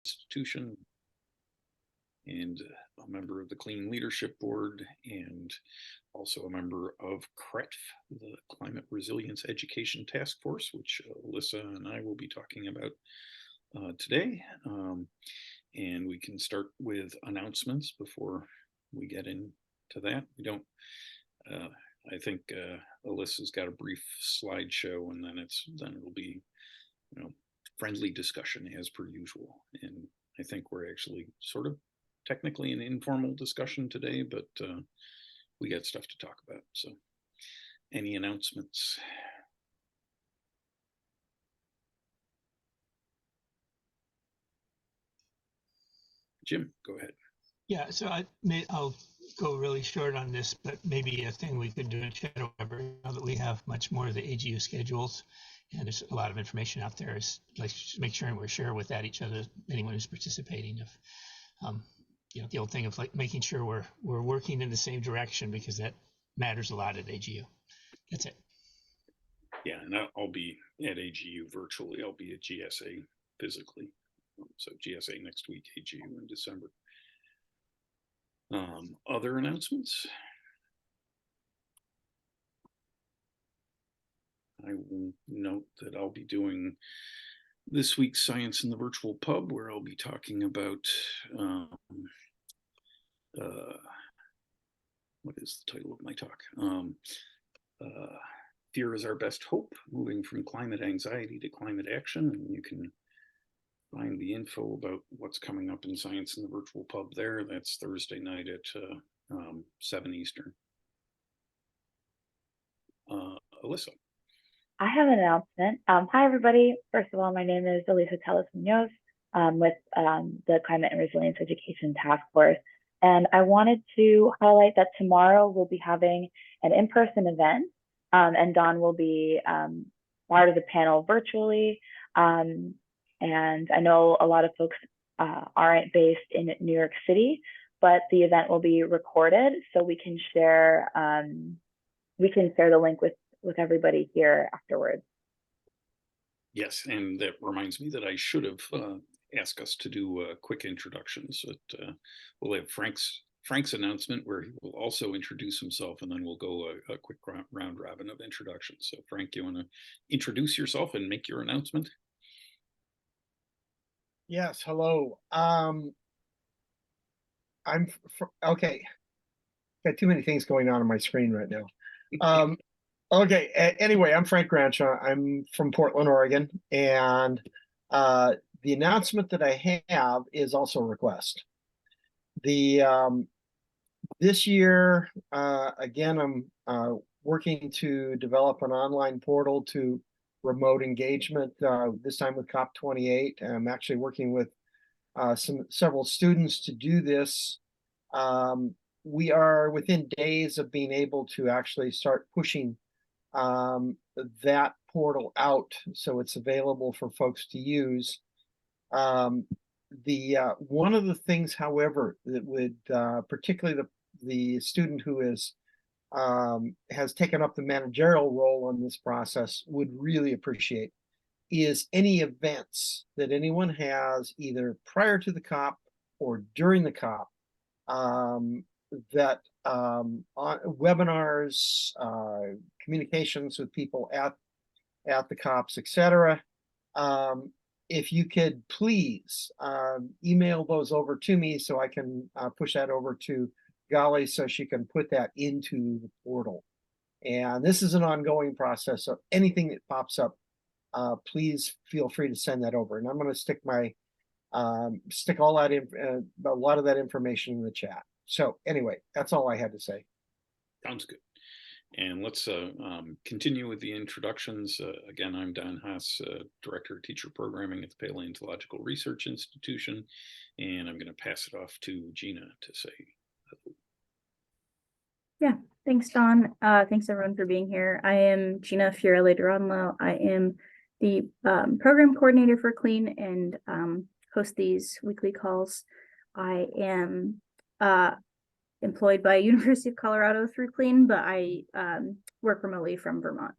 Institution and a member of the Clean Leadership Board, and also a member of CRETF, the Climate Resilience Education Task Force, which Alyssa and I will be talking about today. And we can start with announcements before we get into that. We don't, I think Alyssa's got a brief slideshow, and then it'll be, friendly discussion as per usual. And I think we're actually sort of technically an informal discussion today, but we got stuff to talk about. So any announcements? Jim, go ahead. Yeah, so I'll go really short on this, but maybe a thing we could do in Shadow Web now that we have much more of the AGU schedules and there's a lot of information out there, is like make sure and we're share with that each other, anyone who's participating, if the old thing of like making sure we're working in the same direction, because that matters a lot at AGU. That's it. Yeah, and I'll be at AGU virtually. I'll be at GSA physically. So GSA next week, AGU in December. Other announcements? I will note that I'll be doing this week's Science in the Virtual Pub, where I'll be talking about what is the title of my talk? Fear is Our Best Hope, moving from climate anxiety to climate action. And you can find the info about what's coming up in Science in the Virtual Pub there. That's Thursday night at 7 Eastern. Alyssa. I have an announcement. Hi, everybody. First of all, my name is Elisa Teles-Munoz with the Climate and Resilience Education Task Force. And I wanted to highlight that tomorrow we'll be having an in-person event, and Dawn will be part of the panel virtually. And I know a lot of folks aren't based in New York City, but the event will be recorded, so we can share the link with everybody here afterwards. Yes, and that reminds me that I should have asked us to do quick introductions. We'll have Frank's announcement, where he will also introduce himself, and then we'll go a quick round robin of introductions. So Frank, you want to introduce yourself and make your announcement? Yes, hello. Okay. Got too many things going on my screen right now. Okay, anyway, I'm Frank Grancha. I'm from Portland, Oregon, and the announcement that I have is also a request. This year, again, I'm working to develop an online portal to remote engagement, this time with COP28. I'm actually working with several students to do this. We are within days of being able to actually start pushing that portal out, so it's available for folks to use. One of the things, however, that would particularly the student who has taken up the managerial role on this process would really appreciate is any events that anyone has either prior to the COP or during the COP, that on webinars, communications with people at the COPs, etc. If you could please email those over to me so I can push that over to Gali so she can put that into the portal. And this is an ongoing process, so anything that pops up, please feel free to send that over. And I'm going to stick all that a lot of that information in the chat. So anyway, that's all I had to say. Sounds good. And let's continue with the introductions. Again, I'm Don Haas, Director of Teacher Programming at the Paleontological Research Institution, and I'm going to pass it off to Gina to say hello. Yeah, thanks, Don. Thanks, everyone, for being here. I am Gina Fiorelli-Duranlo. I am the program coordinator for CLEAN and host these weekly calls. I am employed by University of Colorado through CLEAN, but I work remotely from Vermont.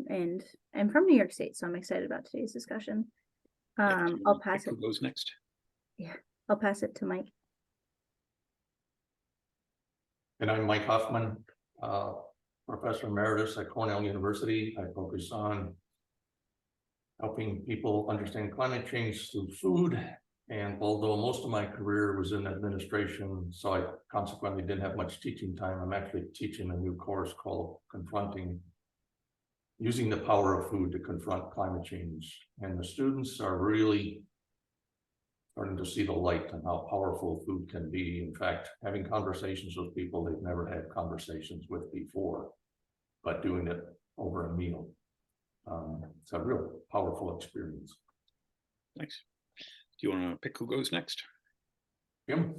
And I'm from New York State, so I'm excited about today's discussion. I'll pass it. Who goes next? Yeah, I'll pass it to Mike. And I'm Mike Hoffman, Professor Emeritus at Cornell University. I focus on helping people understand climate change through food. And although most of my career was in administration, so I consequently didn't have much teaching time, I'm actually teaching a new course called Using the Power of Food to Confront Climate Change. And the students are really starting to see the light on how powerful food can be. In fact, having conversations with people they've never had conversations with before, but doing it over a meal. It's a real powerful experience. Thanks. Do you want to pick who goes next? Jim?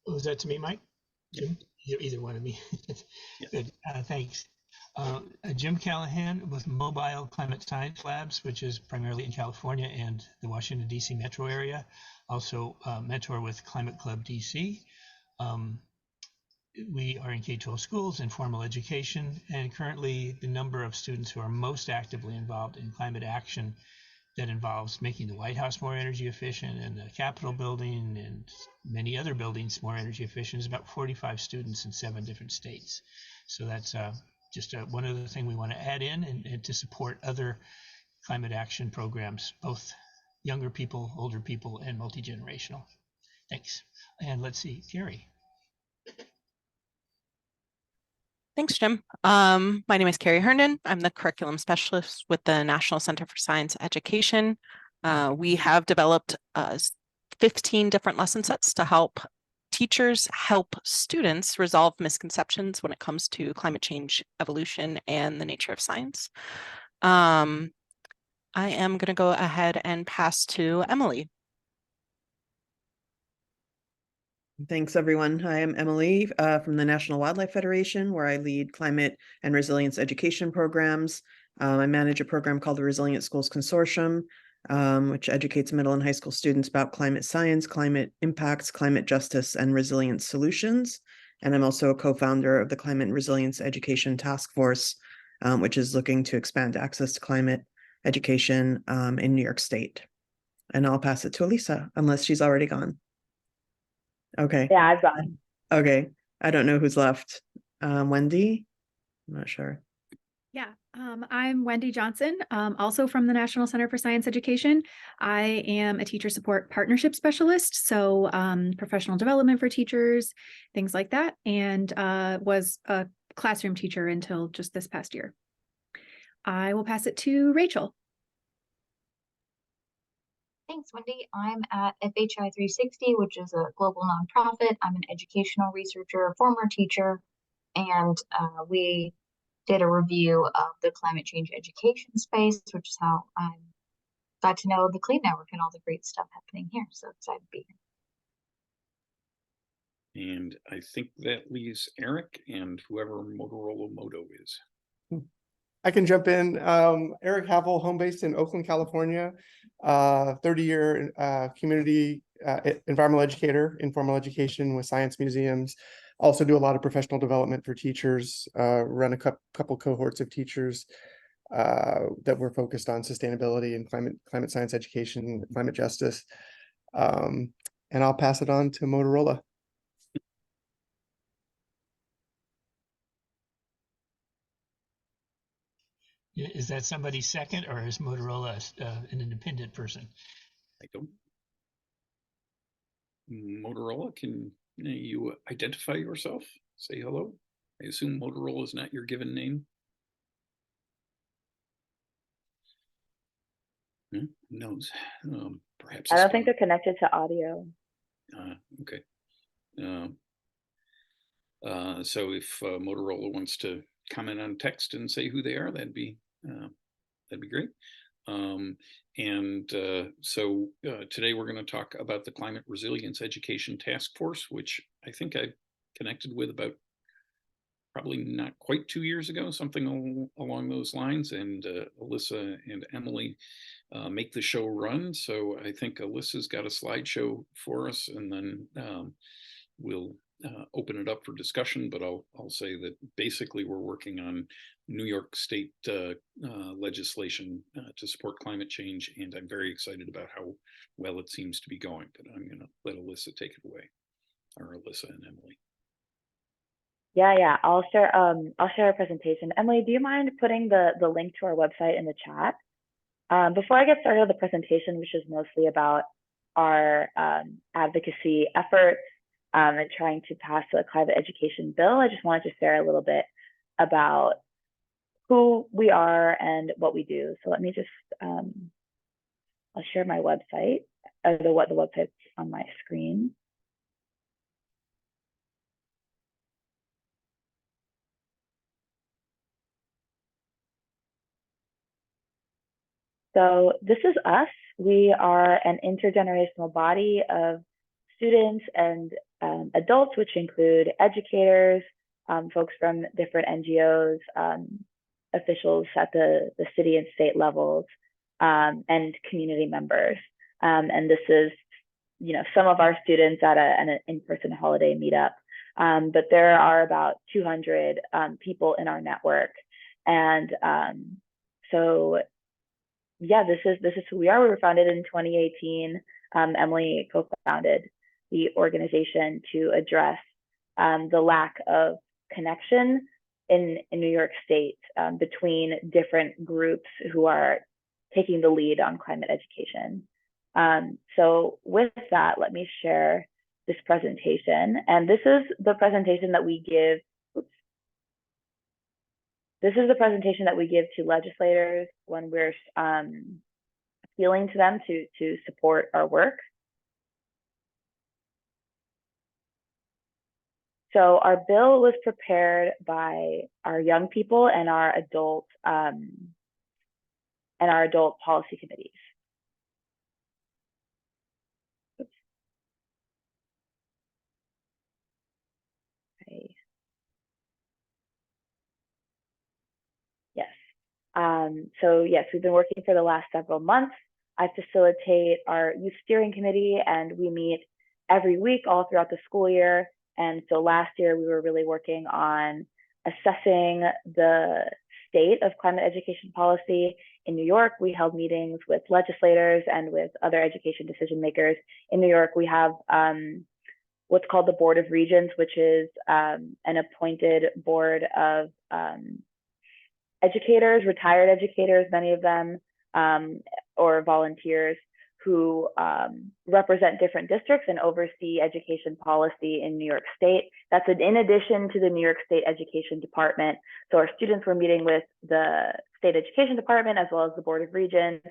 Was that to me, Mike? Jim? Either one of me. Yeah. Good. Thanks. Jim Callahan with Mobile Climate Science Labs, which is primarily in California and the Washington, D.C. metro area. Also mentor with Climate Club DC. We are in K-12 schools and formal education, and currently the number of students who are most actively involved in climate action that involves making the White House more energy efficient and the Capitol building and many other buildings more energy efficient is about 45 students in 7 different states. So that's just one other thing we want to add in and to support other climate action programs, both younger people, older people, and multi-generational. Thanks. And let's see, Carrie. Thanks, Jim. My name is Carrie Herndon. I'm the curriculum specialist with the National Center for Science Education. We have developed 15 different lesson sets to help teachers help students resolve misconceptions when it comes to climate change, evolution, and the nature of science. I am going to go ahead and pass to Emily. Thanks, everyone. Hi, I'm Emily from the National Wildlife Federation, where I lead climate and resilience education programs. I manage a program called the Resilient Schools Consortium, which educates middle and high school students about climate science, climate impacts, climate justice, and resilience solutions. And I'm also a co-founder of the Climate and Resilience Education Taskforce, which is looking to expand access to climate education in New York State. And I'll pass it to Elisa, unless she's already gone. Okay. Yeah, I've gone. Okay. I don't know who's left. Wendy? I'm not sure. Yeah, I'm Wendy Johnson, also from the National Center for Science Education. I am a teacher support partnership specialist, so professional development for teachers, things like that, and was a classroom teacher until just this past year. I will pass it to Rachel. Thanks, Wendy. I'm at FHI 360, which is a global nonprofit. I'm an educational researcher, former teacher, and we did a review of the climate change education space, which is how I got to know the Clean Network and all the great stuff happening here. So excited to be here. And I think that leaves Eric and whoever Motorola Moto is. I can jump in. Eric Havel, home-based in Oakland, California, 30-year community environmental educator, informal education with science museums. Also do a lot of professional development for teachers, run a couple cohorts of teachers that were focused on sustainability and climate science education, climate justice. And I'll pass it on to Motorola. Is that somebody second, or is Motorola an independent person? I don't. Motorola, can you identify yourself? Say hello. I assume Motorola is not your given name. Who knows? Perhaps. I don't think they're connected to audio. Okay. So if Motorola wants to comment on text and say who they are, that'd be great. So today we're going to talk about the Climate Resilience Education Task Force, which I think I connected with about probably not quite 2 years ago, something along those lines. And Alyssa and Emily make the show run. So I think Alyssa's got a slideshow for us, and then we'll open it up for discussion. But I'll say that basically we're working on New York State legislation to support climate change, and I'm very excited about how well it seems to be going. But I'm going to let Alyssa take it away, or Alyssa and Emily. Yeah, I'll share our presentation. Emily, do you mind putting the link to our website in the chat? Before I get started with the presentation, which is mostly about our advocacy efforts and trying to pass the climate education bill, I just wanted to share a little bit about who we are and what we do. So let me just, I'll share my website, the website's on my screen. So this is us. We are an intergenerational body of students and adults, which include educators, folks from different NGOs, officials at the city and state levels, and community members. And this is, some of our students at an in-person holiday meetup. But there are about 200 people in our network. And so yeah, this is who we are. We were founded in 2018. Emily co-founded the organization to address the lack of connection in New York State between different groups who are taking the lead on climate education. So with that, let me share this presentation. And this is the presentation that we give. This is the presentation that we give to legislators when we're appealing to them to support our work. So our bill was prepared by our young people and our adult policy committees. Oops. Okay. Yes. So yes, we've been working for the last several months. I facilitate our youth steering committee, and we meet every week all throughout the school year. And so last year we were really working on assessing the state of climate education policy in New York. We held meetings with legislators and with other education decision makers. In New York, we have what's called the Board of Regents, which is an appointed board of educators, retired educators, many of them, or volunteers who represent different districts and oversee education policy in New York State. That's in addition to the New York State Education Department. So our students were meeting with the State Education Department as well as the Board of Regents,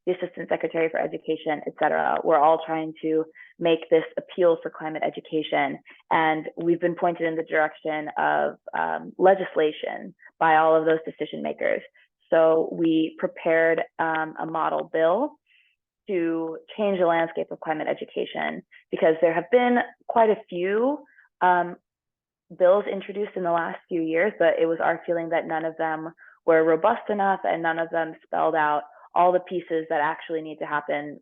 the Assistant Secretary for Education, et cetera. We're all trying to make this appeal for climate education. And we've been pointed in the direction of legislation by all of those decision makers. So we prepared a model bill to change the landscape of climate education, because there have been quite a few bills introduced in the last few years, but it was our feeling that none of them were robust enough and none of them spelled out all the pieces that actually need to happen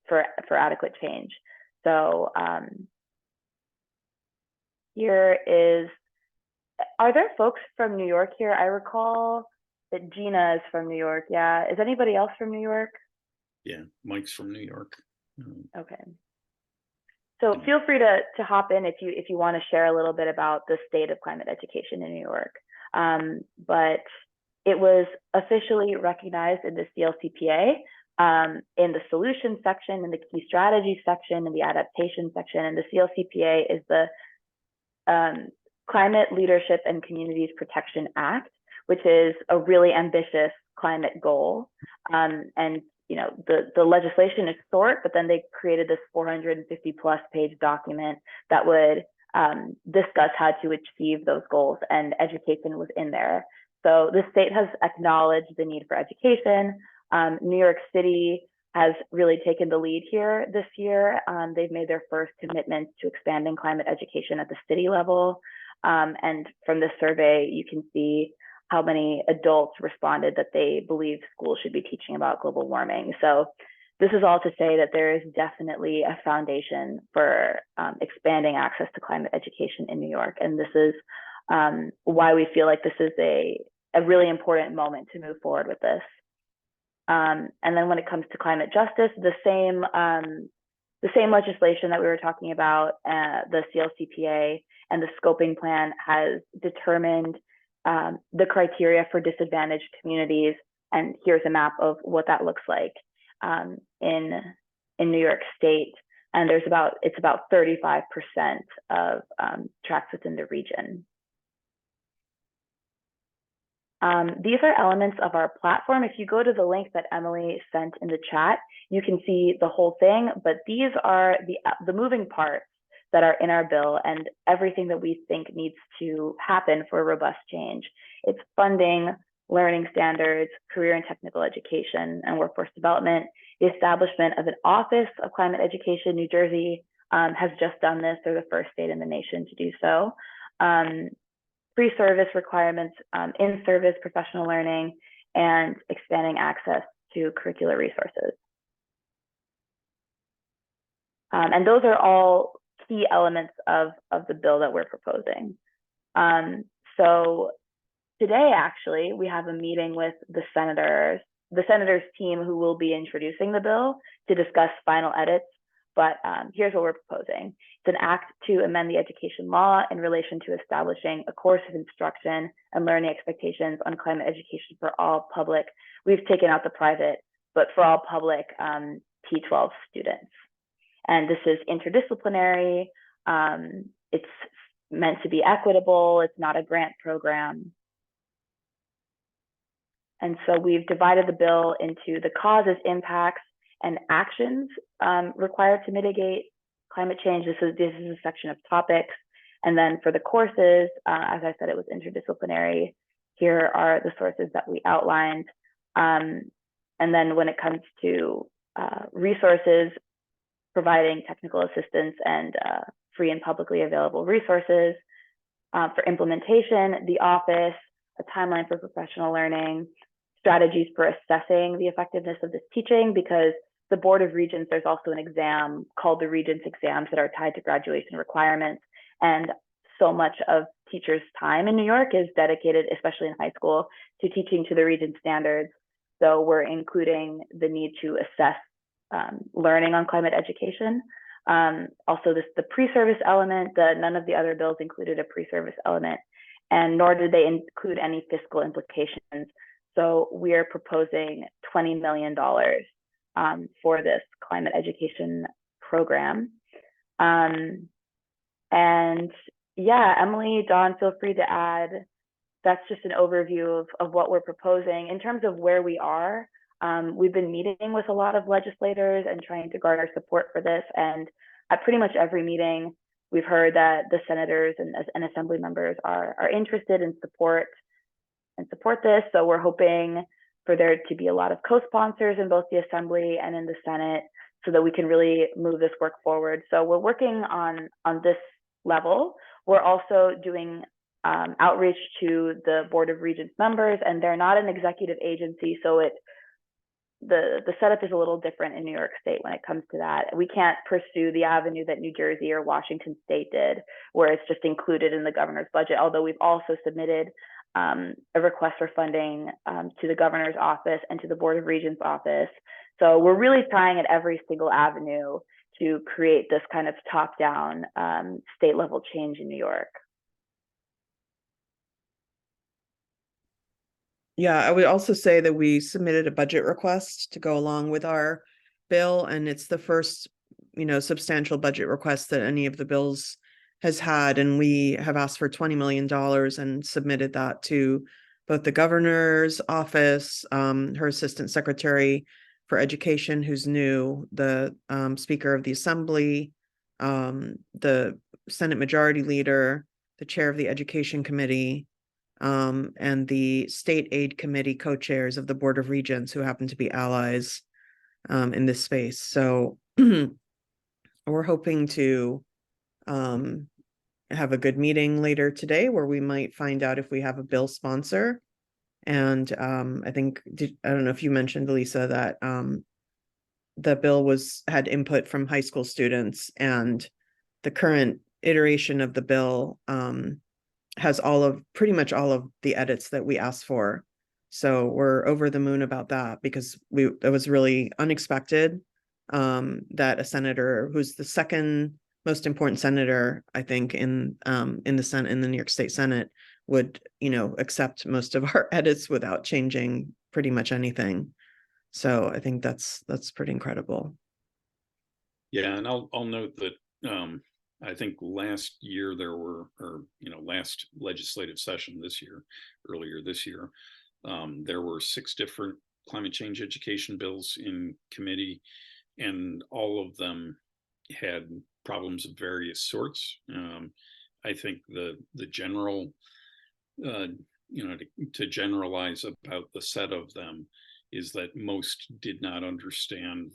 for adequate change. So here is, are there folks from New York here? I recall that Gina is from New York. Yeah, is anybody else from New York? Yeah, Mike's from New York. Okay. So feel free to hop in if you want to share a little bit about the state of climate education in New York. But it was officially recognized in the CLCPA in the solutions section, in the key strategy section, in the adaptation section. And the CLCPA is the Climate Leadership and Communities Protection Act, which is a really ambitious climate goal. And the legislation is short, but then they created this 450 plus page document that would discuss how to achieve those goals, and education was in there. So the state has acknowledged the need for education. New York City has really taken the lead here this year. They've made their first commitments to expanding climate education at the city level. And from this survey, you can see how many adults responded that they believe schools should be teaching about global warming. So this is all to say that there is definitely a foundation for expanding access to climate education in New York. And this is why we feel like this is a really important moment to move forward with this. And then when it comes to climate justice, the same legislation that we were talking about, the CLCPA and the scoping plan, has determined the criteria for disadvantaged communities. And here's a map of what that looks like in New York State. And it's about 35% of tracts within the region. These are elements of our platform. If you go to the link that Emily sent in the chat, you can see the whole thing, but these are the moving parts that are in our bill and everything that we think needs to happen for robust change. It's funding, learning standards, career and technical education, and workforce development. The establishment of an Office of Climate Education. New Jersey has just done this. They're the first state in the nation to do so. Pre-service requirements, in-service professional learning, and expanding access to curricular resources. And those are all key elements of the bill that we're proposing. So today, actually, we have a meeting with the senators team who will be introducing the bill to discuss final edits. But here's what we're proposing. It's an act to amend the education law in relation to establishing a course of instruction and learning expectations on climate education for all public. We've taken out the private, but for all public T12 students. And this is interdisciplinary. It's meant to be equitable. It's not a grant program. And so we've divided the bill into the causes, impacts, and actions required to mitigate climate change. This is a section of topics. And then for the courses, as I said, it was interdisciplinary. Here are the sources that we outlined. And then when it comes to resources, providing technical assistance and free and publicly available resources. For implementation, the office, a timeline for professional learning, strategies for assessing the effectiveness of this teaching, because the Board of Regents, there's also an exam called the Regents exams that are tied to graduation requirements. And so much of teachers' time in New York is dedicated, especially in high school, to teaching to the Regents standards. So we're including the need to assess learning on climate education. Also, the pre-service element, none of the other bills included a pre-service element, and nor did they include any fiscal implications. So we are proposing $20 million for this climate education program. And yeah, Emily, Dawn, feel free to add. That's just an overview of what we're proposing. In terms of where we are, we've been meeting with a lot of legislators and trying to garner support for this. And at pretty much every meeting, we've heard that the senators and assembly members are interested in support this. So we're hoping for there to be a lot of co-sponsors in both the Assembly and in the Senate so that we can really move this work forward. So we're working on this level. We're also doing outreach to the Board of Regents members, and they're not an executive agency, so the setup is a little different in New York State when it comes to that. We can't pursue the avenue that New Jersey or Washington State did, where it's just included in the governor's budget, although we've also submitted a request for funding to the governor's office and to the Board of Regents office. So we're really trying at every single avenue to create this kind of top-down state level change in New York. Yeah, I would also say that we submitted a budget request to go along with our bill, and it's the first, substantial budget request that any of the bills has had, and we have asked for $20 million and submitted that to both the governor's office, her assistant secretary for education, who's new, the Speaker of the Assembly, the Senate Majority Leader, the Chair of the Education Committee, and the State Aid Committee co-chairs of the Board of Regents, who happen to be allies in this space. So we're hoping to have a good meeting later today where we might find out if we have a bill sponsor. And I think, I don't know if you mentioned, Lisa, that the bill had input from high school students, and the current iteration of the bill has pretty much all of the edits that we asked for. So we're over the moon about that because it was really unexpected that a senator who's the second most important senator, I think, in the Senate, in the New York State Senate, would, accept most of our edits without changing pretty much anything. So I think that's pretty incredible. Yeah, and I'll note that I think last year last legislative session earlier this year, there were 6 different climate change education bills in committee, and all of them had problems of various sorts. I think the general, to generalize about the set of them is that most did not understand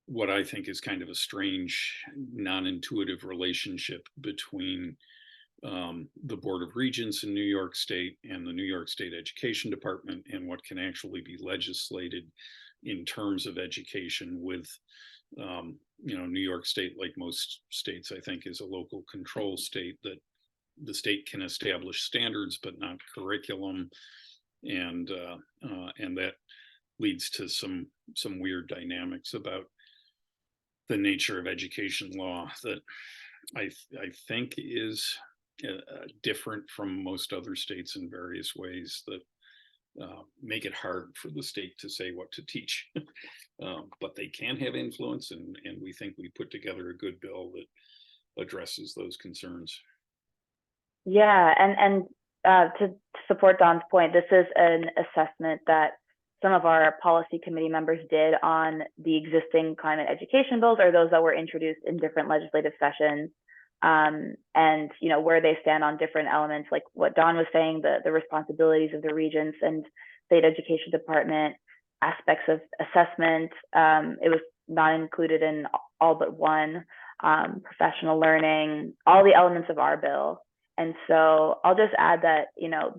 what I think is kind of a strange, non-intuitive relationship between the Board of Regents in New York State and the New York State Education Department, and what can actually be legislated in terms of education with, New York State, like most states, I think, is a local control state, that the state can establish standards but not curriculum, and that leads to some weird dynamics about the nature of education law that I think is different from most other states in various ways that make it hard for the state to say what to teach. But they can have influence, and we think we put together a good bill that addresses those concerns. Yeah, and to support Don's point, this is an assessment that some of our policy committee members did on the existing climate education bills, or those that were introduced in different legislative sessions, and where they stand on different elements, like what Don was saying, the responsibilities of the regents and state education department, aspects of assessment. It was not included in all but one, professional learning, all the elements of our bill. And so I'll just add that,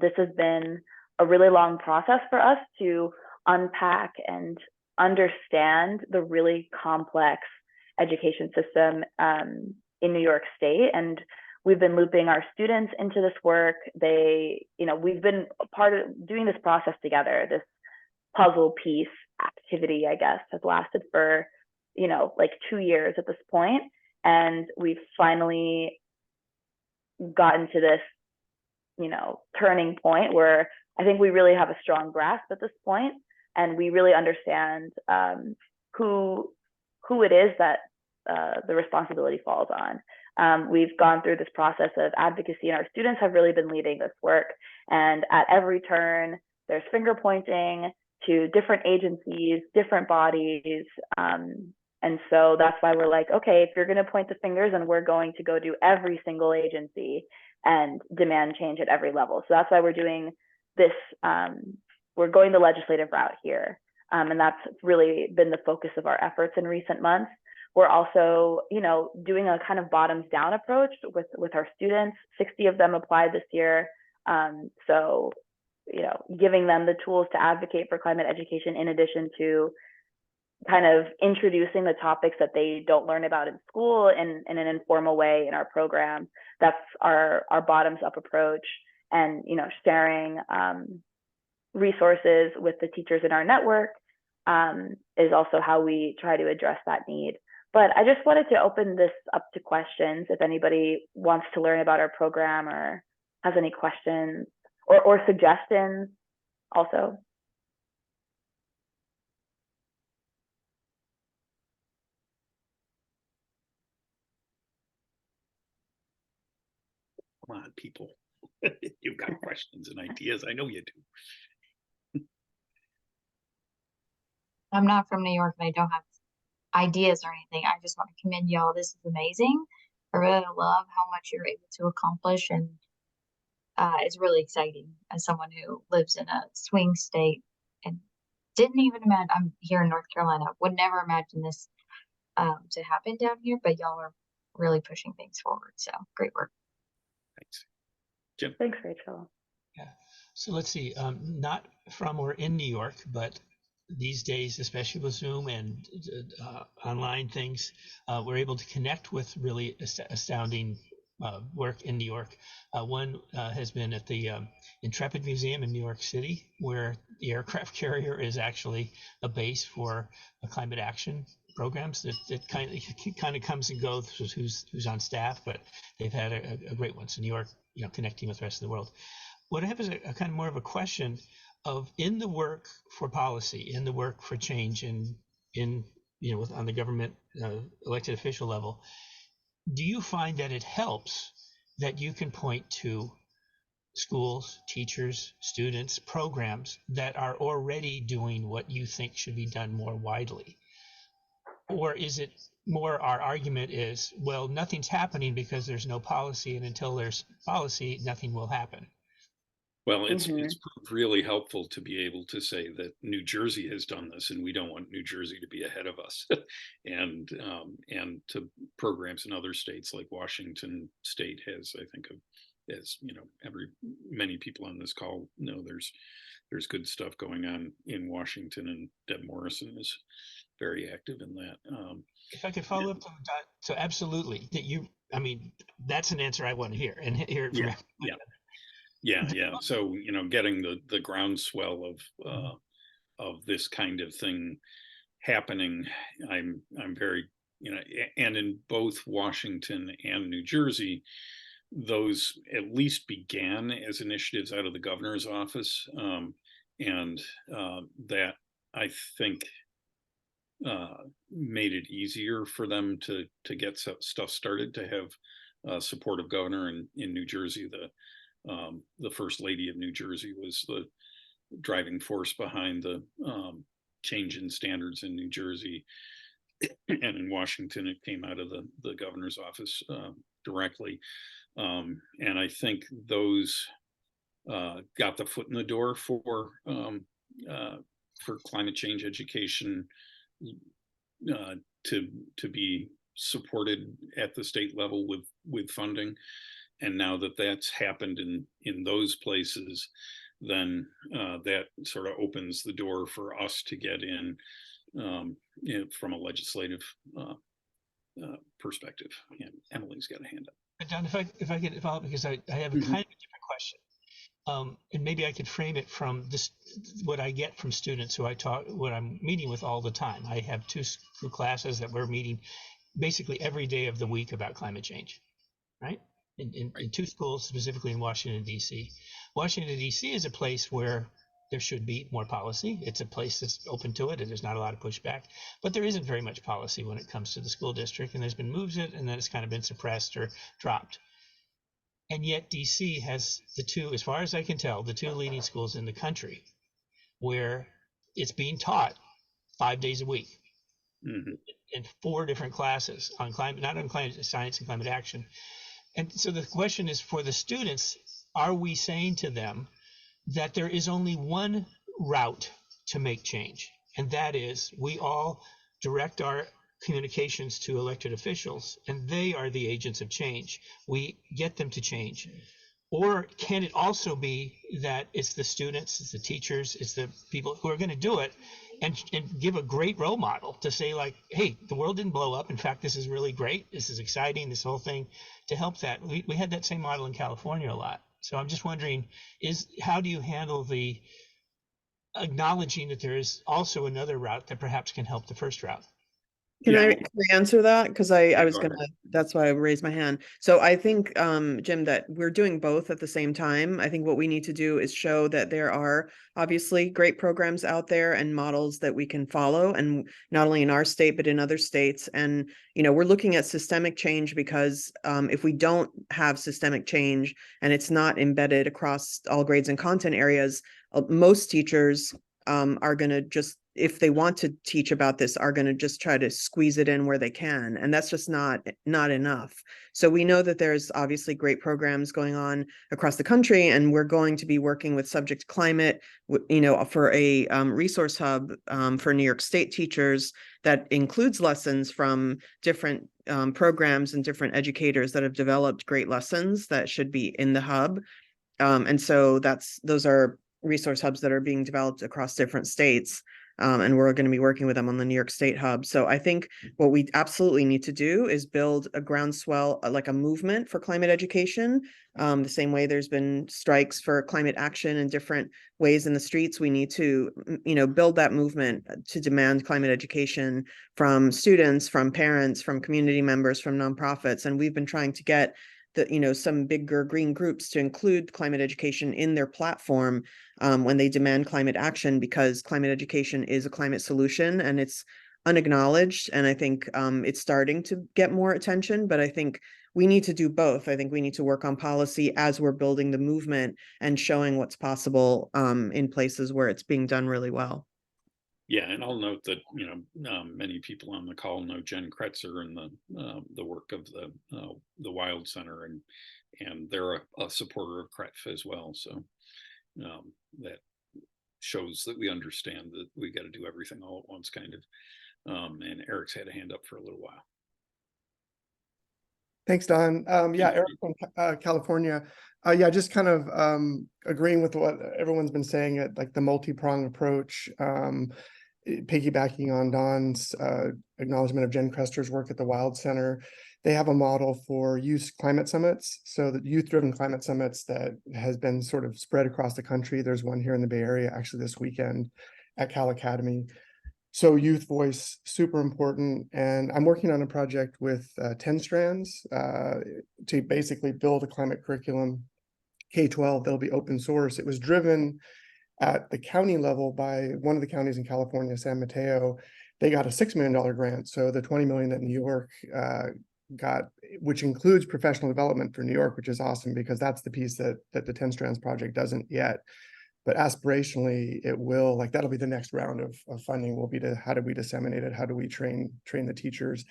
this has been a really long process for us to unpack and understand the really complex education system in New York State. And we've been looping our students into this work. We've been a part of doing this process together. This puzzle piece activity, I guess, has lasted for, like 2 years at this point. And we've finally gotten to this, turning point where I think we really have a strong grasp at this point, and we really understand who it is that the responsibility falls on. We've gone through this process of advocacy, and our students have really been leading this work. And at every turn, there's finger pointing to different agencies, different bodies. And so that's why we're like, okay, if you're going to point the fingers, and we're going to go do every single agency and demand change at every level. So that's why we're doing this. We're going the legislative route here. And that's really been the focus of our efforts in recent months. We're also, doing a kind of bottoms down approach with our students. 60 of them applied this year. So, giving them the tools to advocate for climate education, in addition to kind of introducing the topics that they don't learn about in school in an informal way in our program. That's our bottoms up approach. And, sharing resources with the teachers in our network is also how we try to address that need. But I just wanted to open this up to questions if anybody wants to learn about our program or has any questions or suggestions also. Come on, people. You've got questions and ideas. I know you do. I'm not from New York and I don't have ideas or anything. I just want to commend y'all. This is amazing. I really love how much you're able to accomplish, and it's really exciting as someone who lives in a swing state and didn't even imagine. I'm here in North Carolina. Would never imagine this to happen down here, but y'all are really pushing things forward. So great work. Thanks, Jim. Thanks, Rachel. Yeah. So let's see, not from or in New York, but these days, especially with Zoom and online things, we're able to connect with really astounding work in New York. One has been at the Intrepid Museum in New York City, where the aircraft carrier is actually a base for climate action programs. That kind of comes and goes who's on staff, but they've had a great one. So New York, connecting with the rest of the world. What I have is a kind of more of a question of, in the work for policy, in the work for change, in on the government elected official level, do you find that it helps that you can point to schools, teachers, students, programs that are already doing what you think should be done more widely? Or is it more, our argument is, well, nothing's happening because there's no policy, and until there's policy, nothing will happen? Well, it's proved really helpful to be able to say that New Jersey has done this, and we don't want New Jersey to be ahead of us. and to programs in other states, like Washington State has, I think, as many people on this call know, there's good stuff going on in Washington, and Deb Morrison is very active in that. If I could follow up to that, so absolutely, that's an answer I want to hear, and hear it from Yeah. So, getting the groundswell of this kind of thing happening, I'm very, and in both Washington and New Jersey, those at least began as initiatives out of the governor's office, and that, I think, made it easier for them to get stuff started, to have supportive governor. In New Jersey, the First Lady of New Jersey was the driving force behind the change in standards in New Jersey. And in Washington, it came out of the governor's office directly. And I think those got the foot in the door for climate change education to be supported at the state level with funding. And now that that's happened in those places, then that sort of opens the door for us to get in, from a legislative perspective. And Emily's got a hand up. But Don, if I could follow up, because I have a kind of a different question, and maybe I could frame it from this, what I get from students who what I'm meeting with all the time. I have two classes that we're meeting basically every day of the week about climate change, right? In two schools, specifically in Washington, D.C. Washington, D.C. is a place where there should be more policy. It's a place that's open to it, and there's not a lot of pushback. But there isn't very much policy when it comes to the school district, and there's been moves it, and then it's kind of been suppressed or dropped. And yet D.C. has the two, as far as I can tell, the two leading schools in the country where it's being taught 5 days a week in 4 different classes on climate, not on climate science and climate action. And so the question is, for the students, are we saying to them that there is only one route to make change? And that is, we all direct our communications to elected officials, and they are the agents of change. We get them to change. Or can it also be that it's the students, it's the teachers, it's the people who are going to do it, and give a great role model to say, like, hey, the world didn't blow up. In fact, this is really great. This is exciting, this whole thing, to help that. We had that same model in California a lot. So I'm just wondering, how do you handle the acknowledging that there is also another route that perhaps can help the first route? Can I answer that? Because I was gonna, that's why I raised my hand. So I think, Jim, that we're doing both at the same time. I think what we need to do is show that there are obviously great programs out there and models that we can follow, and not only in our state, but in other states. And, we're looking at systemic change because if we don't have systemic change and it's not embedded across all grades and content areas, most teachers are going to just, if they want to teach about this, are going to just try to squeeze it in where they can. And that's just not enough. So we know that there's obviously great programs going on across the country, and we're going to be working with Subject Climate, for a resource hub for New York State teachers that includes lessons from different programs and different educators that have developed great lessons that should be in the hub. And so those are resource hubs that are being developed across different states. and we're going to be working with them on the New York State hub. So I think what we absolutely need to do is build a groundswell, like a movement for climate education. The same way there's been strikes for climate action in different ways in the streets, we need to, build that movement to demand climate education from students, from parents, from community members, from nonprofits. And we've been trying to get some bigger green groups to include climate education in their platform when they demand climate action, because climate education is a climate solution and it's unacknowledged. And I think it's starting to get more attention, but I think we need to do both. I think we need to work on policy as we're building the movement and showing what's possible in places where it's being done really well. Yeah, and I'll note that many people on the call know Jen Kretzer and the work of the Wild Center, and they're a supporter of CRETF as well. So that shows that we understand that we got to do everything all at once, kind of. And Eric's had a hand up for a little while. Thanks, Don. Yeah, Eric from California. Yeah, just kind of agreeing with what everyone's been saying, like the multi-pronged approach, piggybacking on Don's acknowledgement of Jen Krester's work at the Wild Center. They have a model for youth climate summits, so the youth-driven climate summits that has been sort of spread across the country. There's one here in the Bay Area, actually this weekend at Cal Academy. So youth voice, super important. And I'm working on a project with 10 Strands to basically build a climate curriculum, K-12, that'll be open source. It was driven at the county level by one of the counties in California, San Mateo. They got a $6 million grant. So the 20 million that New York got, which includes professional development for New York, which is awesome because that's the piece that the 10 Strands project doesn't yet. But aspirationally, it will, like, that'll be the next round of funding, will be to how do we disseminate it? How do we train the teachers?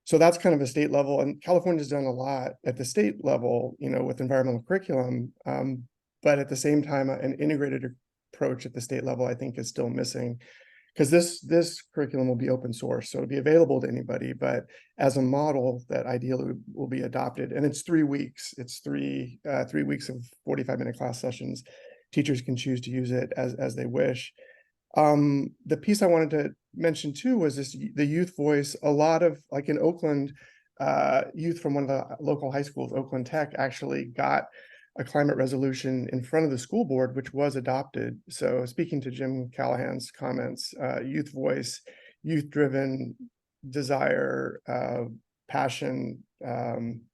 So that's kind of a state level, and California's done a lot at the state level, with environmental curriculum. But at the same time, an integrated approach at the state level, I think, is still missing, because this curriculum will be open source, so it'll be available to anybody, but as a model that ideally will be adopted. And it's 3 weeks. It's three weeks of 45-minute class sessions. Teachers can choose to use it as they wish. The piece I wanted to mention too was the youth voice. A lot of, like in Oakland, youth from one of the local high schools, Oakland Tech, actually got a climate resolution in front of the school board, which was adopted. So speaking to Jim Callahan's comments, youth voice, youth-driven desire, passion,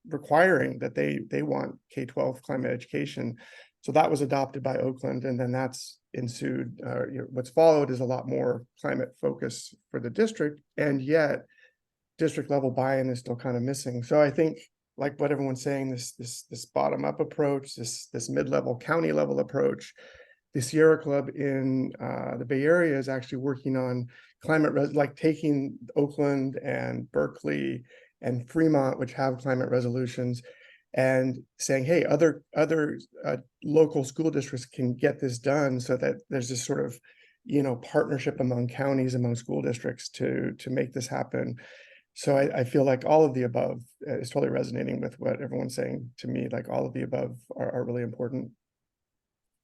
requiring that they want K-12 climate education. So that was adopted by Oakland, and then that's ensued. What's followed is a lot more climate focus for the district, and yet district level buy-in is still kind of missing. So I think, like what everyone's saying, this bottom-up approach, this mid-level county level approach. The Sierra Club in the Bay Area is actually working on climate, like taking Oakland and Berkeley and Fremont, which have climate resolutions, and saying, hey, other local school districts can get this done, so that there's this sort of, partnership among counties, among school districts to make this happen. So I feel like all of the above is totally resonating with what everyone's saying to me. Like all of the above are really important.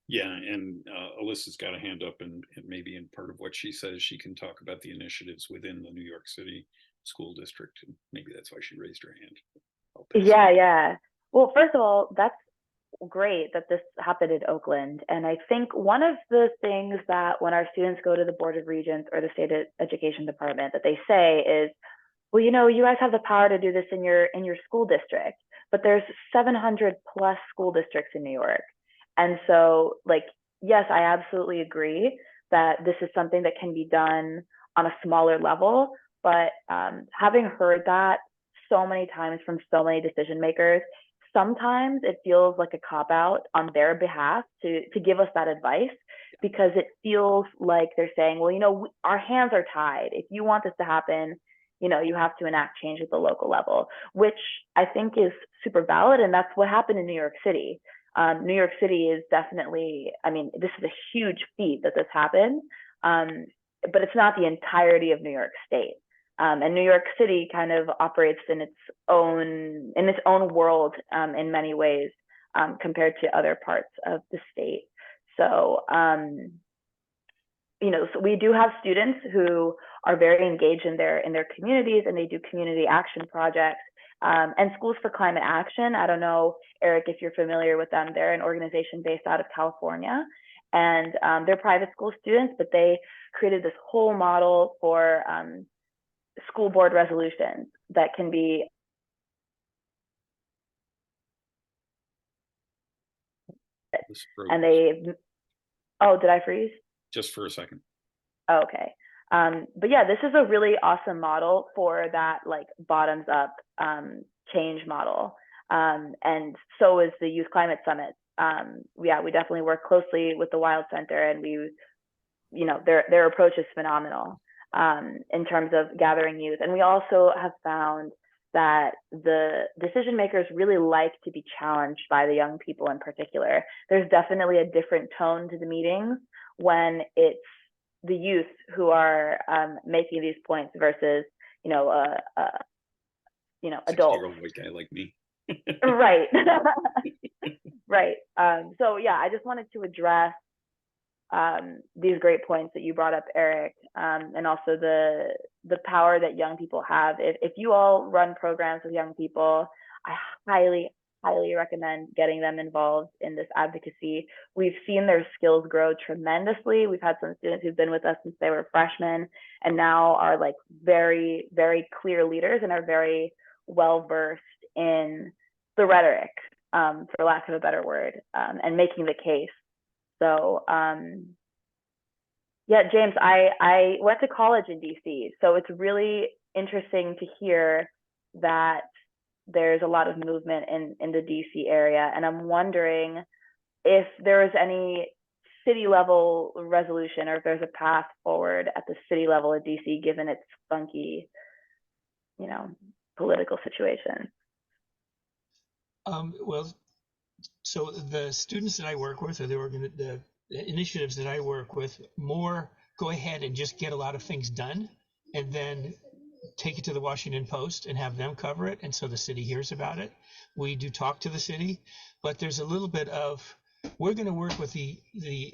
Yeah, and Alyssa's got a hand up, and maybe in part of what she says, she can talk about the initiatives within the New York City school district, and maybe that's why she raised her hand. Yeah. Well, first of all, that's great that this happened in Oakland. And I think one of the things that when our students go to the Board of Regents or the State Education Department that they say is, well, you guys have the power to do this in your school district, but there's 700 plus school districts in New York. And so, like, yes, I absolutely agree that this is something that can be done on a smaller level. But having heard that so many times from so many decision makers, sometimes it feels like a cop-out on their behalf to give us that advice, because it feels like they're saying, well, our hands are tied. If you want this to happen, you have to enact change at the local level, which I think is super valid. And that's what happened in New York City. New York City is definitely, this is a huge feat that this happened, but it's not the entirety of New York State. And New York City kind of operates in its own world in many ways compared to other parts of the state. So so we do have students who are very engaged in their communities, and they do community action projects. And Schools for Climate Action, I don't know, Eric, if you're familiar with them. They're an organization based out of California, and they're private school students, but they created this whole model for school board resolutions that can be and they oh, did I freeze? Just for a second. Okay. But yeah, this is a really awesome model for that like bottoms up change model. And so is the Youth Climate Summit. Yeah, we definitely work closely with the Wild Center, and their approach is phenomenal in terms of gathering youth. And we also have found that the decision makers really like to be challenged by the young people in particular. There's definitely a different tone to the meetings when it's the youth who are making these points versus adults. 60-year-old white guy like me. Right. Right. So yeah, I just wanted to address these great points that you brought up, Eric, and also the power that young people have. If you all run programs with young people, I highly recommend getting them involved in this advocacy. We've seen their skills grow tremendously. We've had some students who've been with us since they were freshmen and now are like very, very clear leaders and are very well versed in the rhetoric, for lack of a better word, and making the case. So yeah, James, I went to college in DC, so it's really interesting to hear that there's a lot of movement in the DC area. And I'm wondering if there is any city level resolution, or if there's a path forward at the city level of DC, given its funky, political situation. Well, so the students that I work with, or the initiatives that I work with, more go ahead and just get a lot of things done, and then take it to the Washington Post and have them cover it, and so the city hears about it. We do talk to the city, but there's a little bit of, we're going to work with the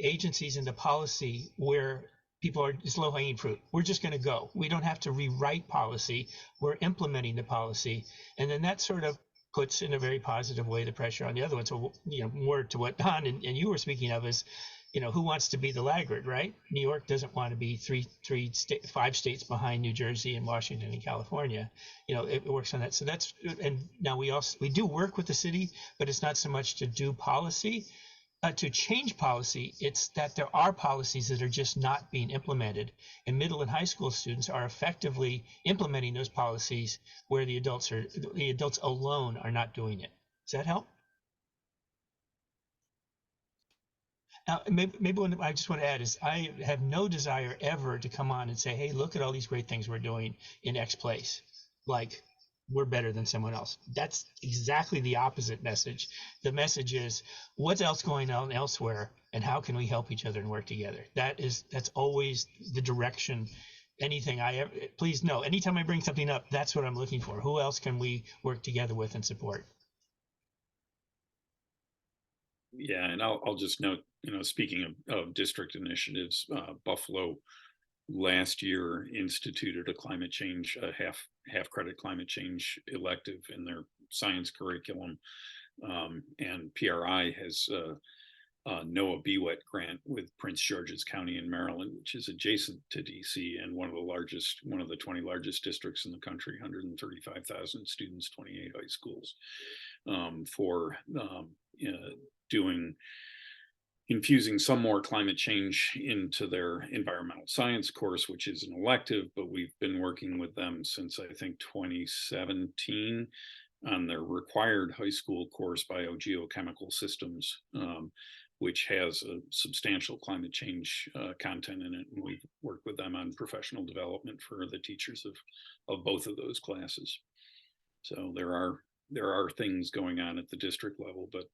agencies and the policy where people are, it's low hanging fruit. We're just going to go. We don't have to rewrite policy. We're implementing the policy, and then that sort of puts in a very positive way the pressure on the other one. So more to what Don and you were speaking of is, who wants to be the laggard, right? New York doesn't want to be 5 states behind New Jersey and Washington and California. It works on that. So that's, and now we do work with the city, but it's not so much to do policy, to change policy. It's that there are policies that are just not being implemented, and middle and high school students are effectively implementing those policies where the adults alone are not doing it. Does that help? Now, maybe what I just want to add is I have no desire ever to come on and say, hey, look at all these great things we're doing in X place. Like, we're better than someone else. That's exactly the opposite message. The message is, what's else going on elsewhere, and how can we help each other and work together? That's always the direction. Please know, anytime I bring something up, that's what I'm looking for. Who else can we work together with and support? Yeah, and I'll just note, speaking of district initiatives, Buffalo last year instituted a climate change, a half credit climate change elective in their science curriculum, and PRI has a NOAA BWET grant with Prince George's County in Maryland, which is adjacent to DC and one of the 20 largest districts in the country, 135,000 students, 28 high schools, for infusing some more climate change into their environmental science course, which is an elective, but we've been working with them since I think 2017 on their required high school course, Biogeochemical Systems, which has a substantial climate change content in it. And we've worked with them on professional development for the teachers of both of those classes. So there are things going on at the district level, but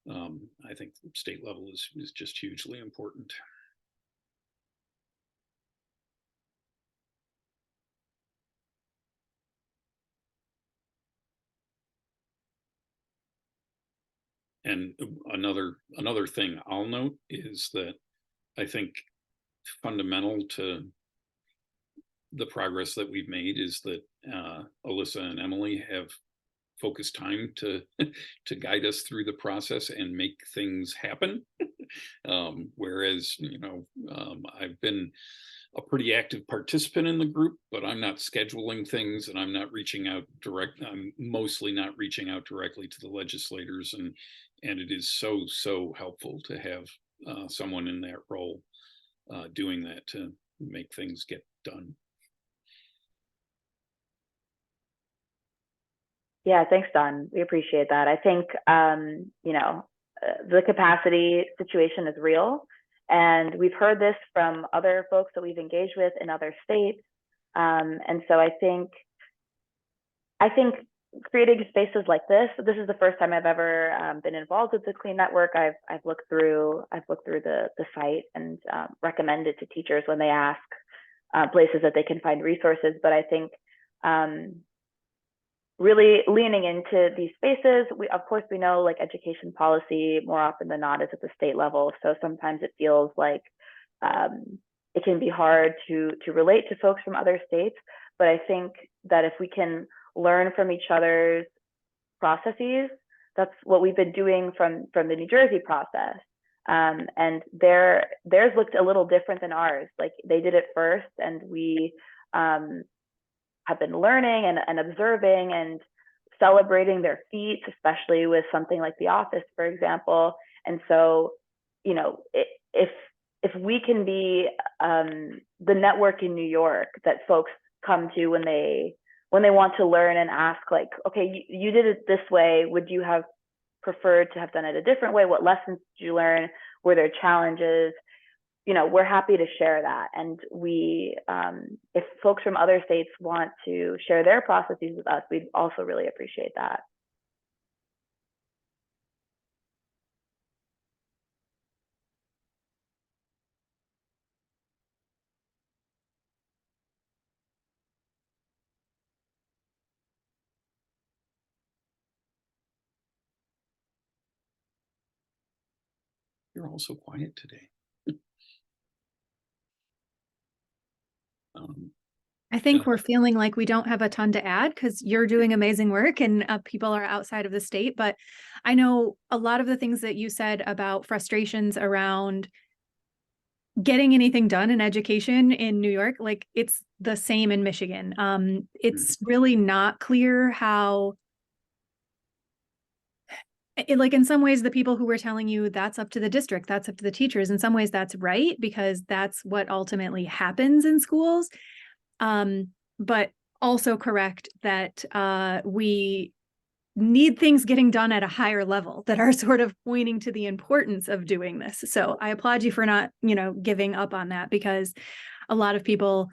I think the state level is just hugely important. And another thing I'll note is that I think fundamental to the progress that we've made is that Alyssa and Emily have focused time to to guide us through the process and make things happen. Whereas, I've been a pretty active participant in the group, but I'm not scheduling things and I'm not reaching out I'm mostly not reaching out directly to the legislators, and it is so helpful to have someone in that role doing that to make things get done. Yeah, thanks, Don. We appreciate that. I think, the capacity situation is real. And we've heard this from other folks that we've engaged with in other states. And so I think creating spaces like this is the first time I've ever been involved with the Clean Network. I've looked through the site and recommended to teachers when they ask places that they can find resources. But I think really leaning into these spaces, of course we know like education policy more often than not is at the state level. So sometimes it feels like it can be hard to relate to folks from other states. But I think that if we can learn from each other's processes, that's what we've been doing from the New Jersey process. And theirs looked a little different than ours. Like they did it first, and we have been learning and observing and celebrating their feats, especially with something like The Office, for example. And so, if we can be the network in New York that folks come to when they want to learn and ask, like, okay, you did it this way, would you have preferred to have done it a different way? What lessons did you learn? Were there challenges? We're happy to share that. And if folks from other states want to share their processes with us, we'd also really appreciate that. You're all so quiet today. I think we're feeling like we don't have a ton to add because you're doing amazing work and people are outside of the state. But I know a lot of the things that you said about frustrations around getting anything done in education in New York, like it's the same in Michigan. It's really not clear how, like in some ways, the people who were telling you that's up to the district, that's up to the teachers, in some ways that's right, because that's what ultimately happens in schools. But also correct that we need things getting done at a higher level that are sort of pointing to the importance of doing this. So I applaud you for not, giving up on that, because a lot of people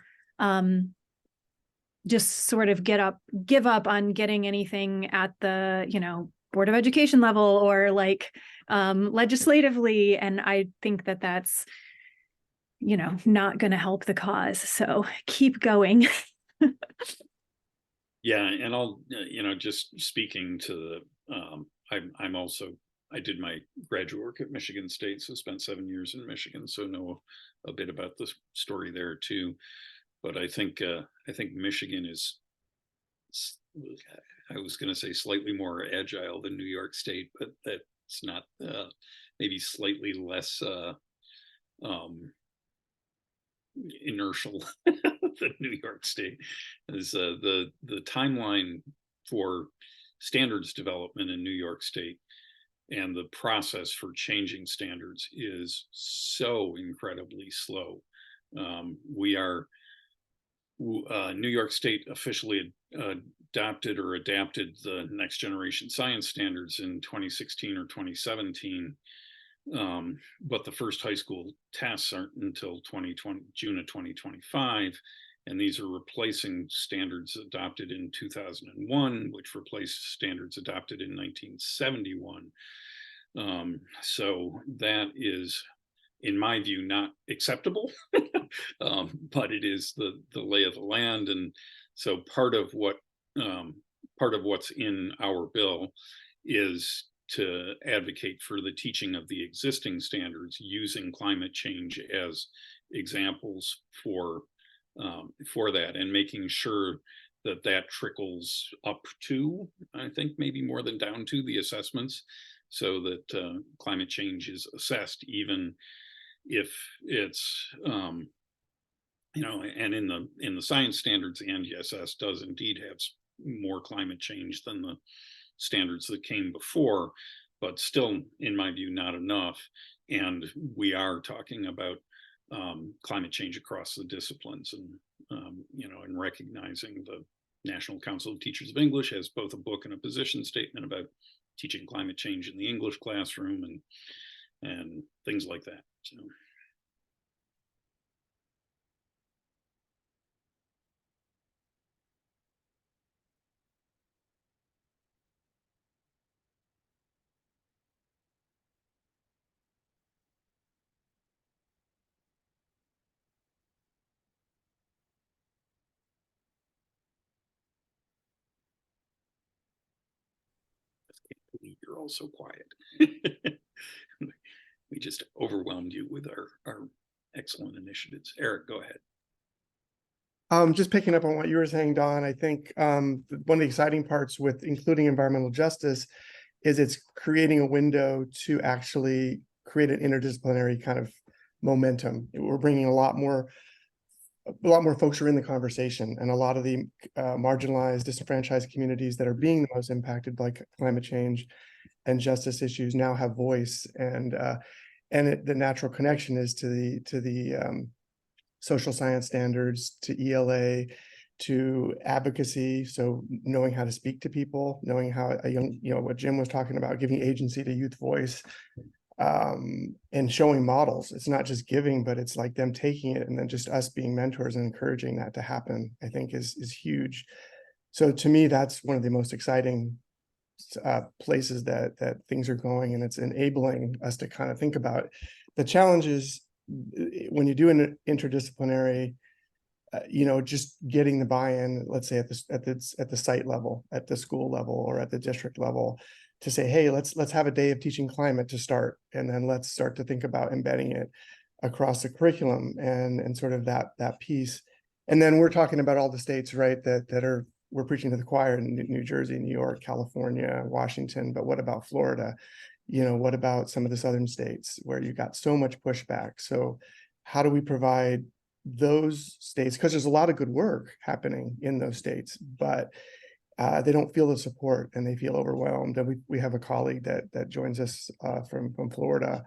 just sort of give up on getting anything at the, Board of Education level or like legislatively. And I think that that's, not going to help the cause. So keep going. Yeah, and I'll, just speaking to the, I did my graduate work at Michigan State, so spent 7 years in Michigan, so know a bit about the story there too. But I think Michigan is, I was going to say slightly more agile than New York State, but that's not, maybe slightly less inertial than New York State. Is the timeline for standards development in New York State and the process for changing standards is so incredibly slow. New York State officially adopted the next generation science standards in 2016 or 2017. But the first high school tests aren't until June of 2025. And these are replacing standards adopted in 2001, which replaced standards adopted in 1971. So that is, in my view, not acceptable, but it is the lay of the land. And so part of what's in our bill is to advocate for the teaching of the existing standards using climate change as examples for that, and making sure that that trickles up to, I think maybe more than down to, the assessments, so that climate change is assessed, even if it's and in the science standards, the NGSS does indeed have more climate change than the standards that came before, but still, in my view, not enough. And we are talking about climate change across the disciplines, and and recognizing the National Council of Teachers of English has both a book and a position statement about teaching climate change in the English classroom, and things like that. So. You're all so quiet. We just overwhelmed you with our excellent initiatives. Eric, go ahead. Just picking up on what you were saying, Don, I think one of the exciting parts with including environmental justice is it's creating a window to actually create an interdisciplinary kind of momentum. We're bringing a lot more folks are in the conversation, and a lot of the marginalized, disenfranchised communities that are being the most impacted by climate change and justice issues now have voice, and the natural connection is to the social science standards, to ELA, to advocacy. So knowing how to speak to people, knowing how a young, what Jim was talking about, giving agency to youth voice, and showing models. It's not just giving, but it's like them taking it, and then just us being mentors and encouraging that to happen, I think is huge. So to me, that's one of the most exciting places that things are going, and it's enabling us to kind of think about the challenges when you do an interdisciplinary, just getting the buy-in, let's say at the site level, at the school level, or at the district level, to say, hey, let's have a day of teaching climate to start, and then let's start to think about embedding it across the curriculum, and sort of that piece. And then we're talking about all the states, right, that we're preaching to the choir in New Jersey, New York, California, Washington, but what about Florida? What about some of the southern states where you got so much pushback? So how do we provide those states, because there's a lot of good work happening in those states, but they don't feel the support, and they feel overwhelmed. And we have a colleague that joins us from Florida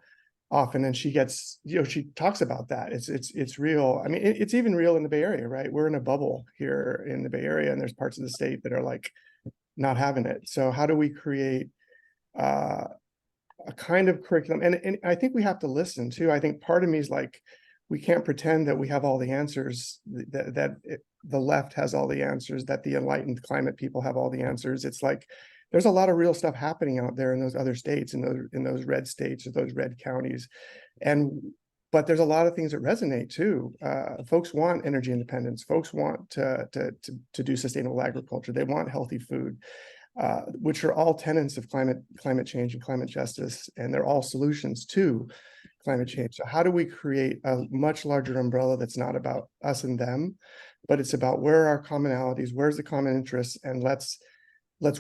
often, and she gets, she talks about that. It's real. I mean, it's even real in the Bay Area, right? We're in a bubble here in the Bay Area, and there's parts of the state that are like not having it. So how do we create a kind of curriculum? And I think we have to listen too. I think part of me is like, we can't pretend that we have all the answers, that the left has all the answers, that the enlightened climate people have all the answers. It's like, there's a lot of real stuff happening out there in those other states, in those red states, or those red counties. But there's a lot of things that resonate too. Folks want energy independence. Folks want to do sustainable agriculture. They want healthy food, which are all tenets of climate change and climate justice, and they're all solutions to climate change. So how do we create a much larger umbrella that's not about us and them, but it's about where are our commonalities, where's the common interests, and let's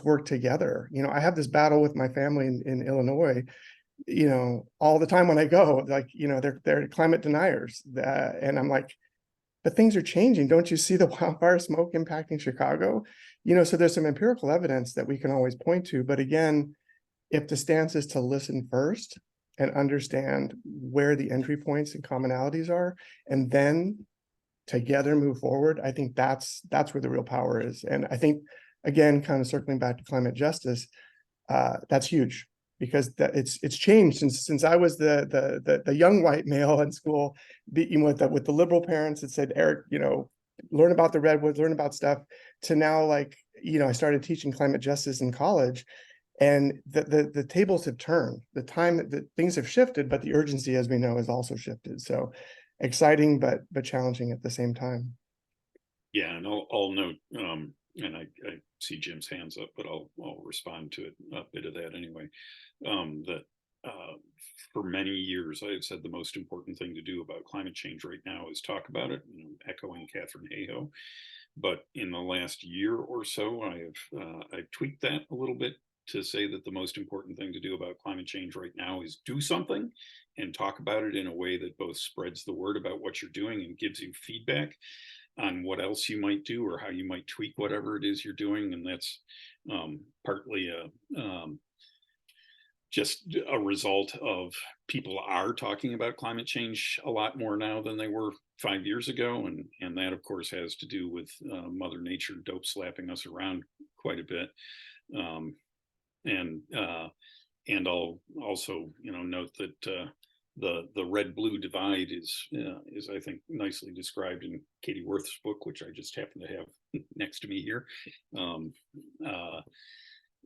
work together. I have this battle with my family in Illinois, all the time when I go, like, they're climate deniers, and I'm like, but things are changing. Don't you see the wildfire smoke impacting Chicago? So there's some empirical evidence that we can always point to. But again, if the stance is to listen first and understand where the entry points and commonalities are, and then together move forward, I think that's where the real power is. And I think, again, kind of circling back to climate justice, that's huge, because it's changed since I was the young white male in school, with the liberal parents that said, Eric, learn about the redwoods, learn about stuff, to now, like, I started teaching climate justice in college, and the tables have turned. The time that things have shifted, but the urgency, as we know, has also shifted. So exciting, but challenging at the same time. Yeah, and I'll note, and I see Jim's hands up, but I'll respond to it, a bit of that anyway. That for many years, I have said the most important thing to do about climate change right now is talk about it, echoing Catherine Hayhoe. But in the last year or so, I've tweaked that a little bit to say that the most important thing to do about climate change right now is do something and talk about it in a way that both spreads the word about what you're doing and gives you feedback on what else you might do or how you might tweak whatever it is you're doing. And that's partly just a result of people are talking about climate change a lot more now than they were 5 years ago. And that, of course, has to do with Mother Nature dope slapping us around quite a bit. And I'll also, note that the red-blue divide is I think nicely described in Katie Worth's book, which I just happen to have next to me here.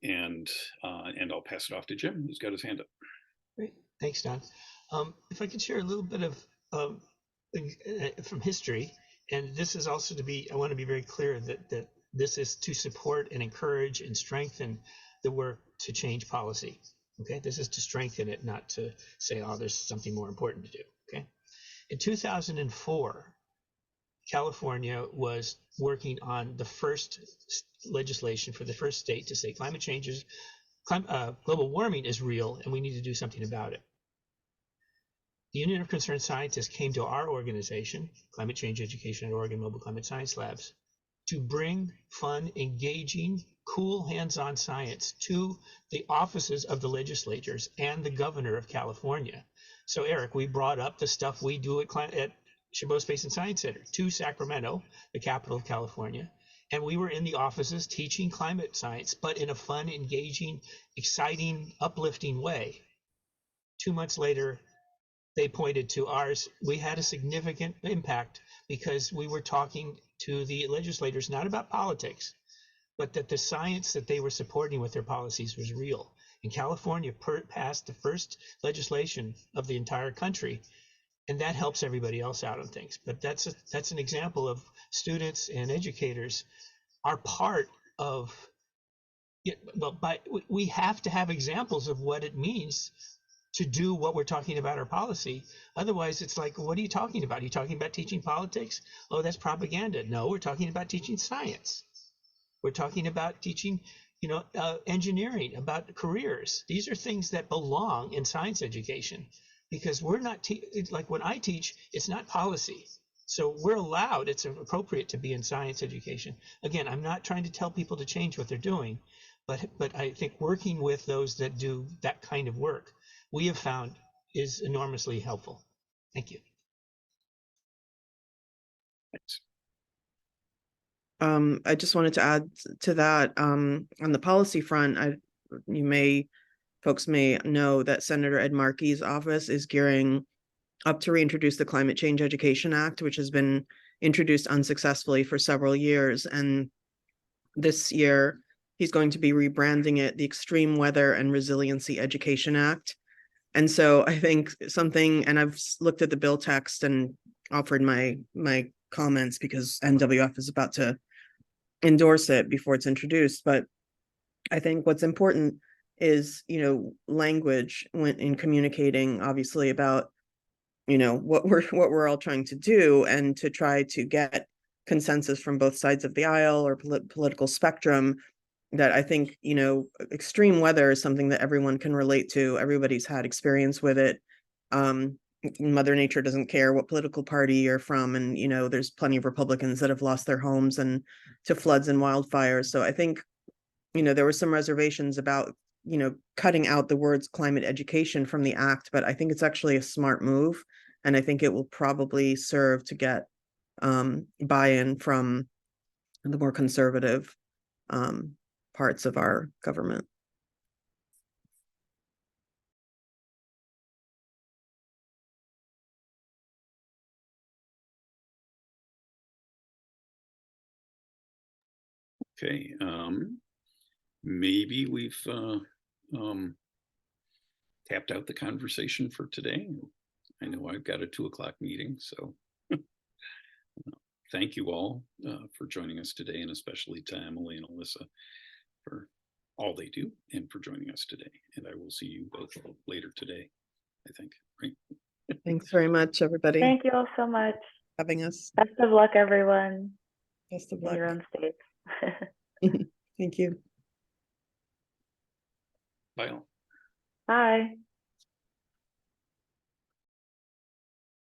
And I'll pass it off to Jim, who's got his hand up. Great, thanks, Don. If I could share a little bit of from history, and this is also I want to be very clear that this is to support and encourage and strengthen the work to change policy. Okay, this is to strengthen it, not to say, oh, there's something more important to do. Okay, in 2004, California was working on the first legislation for the first state to say climate change is, global warming is real and we need to do something about it. The Union of Concerned Scientists came to our organization, Climate Change Education at Oregon Mobile Climate Science Labs, to bring fun, engaging, cool, hands-on science to the offices of the legislatures and the governor of California. So Eric, we brought up the stuff we do at Chabot Space and Science Center to Sacramento, the capital of California. And we were in the offices teaching climate science, but in a fun, engaging, exciting, uplifting way. 2 months later, they pointed to ours. We had a significant impact because we were talking to the legislators, not about politics, but that the science that they were supporting with their policies was real. And California passed the first legislation of the entire country, and that helps everybody else out on things. But that's an example of students and educators are part of it. Well, we have to have examples of what it means to do what we're talking about our policy. Otherwise, it's like, what are you talking about? Are you talking about teaching politics? Oh, that's propaganda. No, we're talking about teaching science. We're talking about teaching, engineering, about careers. These are things that belong in science education, because we're not like when I teach, it's not policy. So we're allowed, it's appropriate to be in science education. Again, I'm not trying to tell people to change what they're doing, but I think working with those that do that kind of work, we have found is enormously helpful. Thank you. Thanks. I just wanted to add to that, on the policy front, folks may know that Senator Ed Markey's office is gearing up to reintroduce the Climate Change Education Act, which has been introduced unsuccessfully for several years. And this year, he's going to be rebranding it the Extreme Weather and Resiliency Education Act. And so I think and I've looked at the bill text and offered my comments because NWF is about to endorse it before it's introduced. But I think what's important is, language when in communicating, obviously, about, what we're all trying to do, and to try to get consensus from both sides of the aisle or political spectrum. That I think, extreme weather is something that everyone can relate to. Everybody's had experience with it. Mother Nature doesn't care what political party you're from. And, there's plenty of Republicans that have lost their homes and to floods and wildfires. So I think, there were some reservations about, cutting out the words climate education from the act, but I think it's actually a smart move. And I think it will probably serve to get buy-in from the more conservative parts of our government. Okay, maybe we've tapped out the conversation for today. I know I've got a 2:00 meeting, so thank you all for joining us today, and especially to Emily and Alyssa for all they do and for joining us today. And I will see you both later today. I think, right? Thanks very much, everybody, Thank you all so much. having us. Best of luck, everyone, Best of in your luck. own states. Thank you. Bye all. Bye.